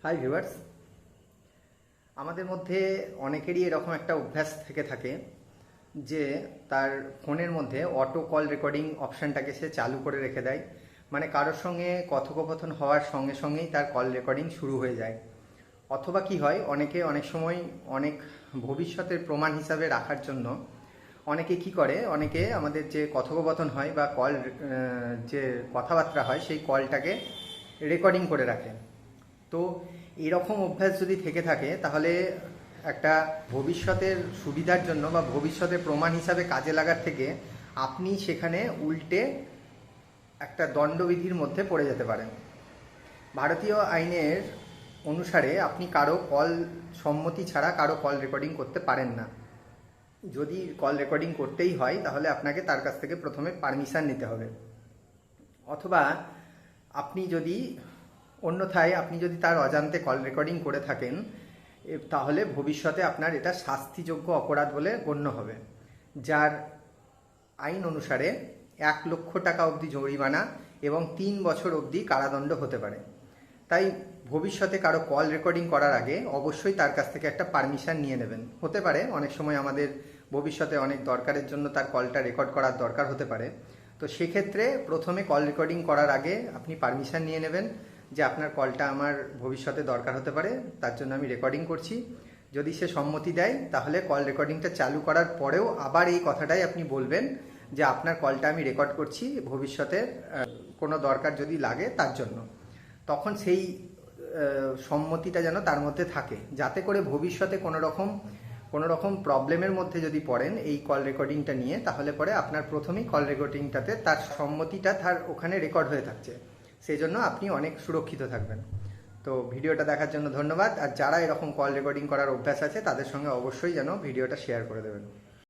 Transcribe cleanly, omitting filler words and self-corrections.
Hi viewers, আমাদের মধ্যে অনেকেরই এরকম একটা অভ্যাস থেকে থাকে যে তার ফোনের মধ্যে অটো কল রেকর্ডিং অপশানটাকে সে চালু করে রেখে দেয়। মানে কারোর সঙ্গে কথোপকথন হওয়ার সঙ্গে সঙ্গেই তার কল রেকর্ডিং শুরু হয়ে যায়। অথবা কি হয়, অনেকে অনেক সময় অনেক ভবিষ্যতের প্রমাণ হিসাবে রাখার জন্য অনেকে কি করে, অনেকে আমাদের যে কথোপকথন হয় বা কল যে কথাবার্তা হয় সেই কলটাকে রেকর্ডিং করে রাখে। তো এরকম অভ্যাস যদি থেকে থাকে তাহলে একটা ভবিষ্যতের সুবিধার জন্য বা ভবিষ্যতের প্রমাণ হিসাবে কাজে লাগার থেকে আপনি সেখানে উল্টে একটা দণ্ডবিধির মধ্যে পড়ে যেতে পারেন। ভারতীয় আইনের অনুসারে আপনি কারো কল সম্মতি ছাড়া কারো কল রেকর্ডিং করতে পারেন না। যদি কল রেকর্ডিং করতেই হয় তাহলে আপনাকে তার কাছ থেকে প্রথমে পারমিশন নিতে হবে। অথবা আপনি যদি অন্যথায় আপনি যদি তার অজান্তে কল রেকর্ডিং করে থাকেন তাহলে ভবিষ্যতে আপনার এটা শাস্তিযোগ্য অপরাধ বলে গণ্য হবে, যার আইন অনুসারে 1,00,000 টাকা অবধি জরিমানা এবং 3 বছর অবধি কারাদণ্ড হতে পারে। তাই ভবিষ্যতে কারো কল রেকর্ডিং করার আগে অবশ্যই তার কাছ থেকে একটা পারমিশন নিয়ে নেবেন। হতে পারে অনেক সময় আমাদের ভবিষ্যতে অনেক দরকারের জন্য তার কলটা রেকর্ড করার দরকার হতে পারে। তো সেক্ষেত্রে প্রথমে কল রেকর্ডিং করার আগে আপনি পারমিশন নিয়ে নেবেন যে আপনার কলটা আমার ভবিষ্যতে দরকার হতে পারে, তার জন্য আমি রেকর্ডিং করছি। যদি সে সম্মতি দেয় তাহলে কল রেকর্ডিংটা চালু করার পরেও আবার এই কথাটাই আপনি বলবেন যে আপনার কলটা আমি রেকর্ড করছি ভবিষ্যতে কোনো দরকার যদি লাগে তার জন্য। তখন সেই সম্মতিটা যেন তার মধ্যে থাকে, যাতে করে ভবিষ্যতে কোনো রকম প্রবলেমের মধ্যে যদি পড়েন এই কল রেকর্ডিংটা নিয়ে, তাহলে পরে আপনার প্রথমেই কল রেকর্ডিংটাতে তার সম্মতিটা তার ওখানে রেকর্ড হয়ে থাকছে, সেই জন্য আপনি অনেক সুরক্ষিত থাকবেন। তো ভিডিওটা দেখার জন্য ধন্যবাদ। আর যারা এরকম কল রেকর্ডিং করার অভ্যাস আছে তাদের সঙ্গে অবশ্যই যেন ভিডিওটা শেয়ার করে দেবেন।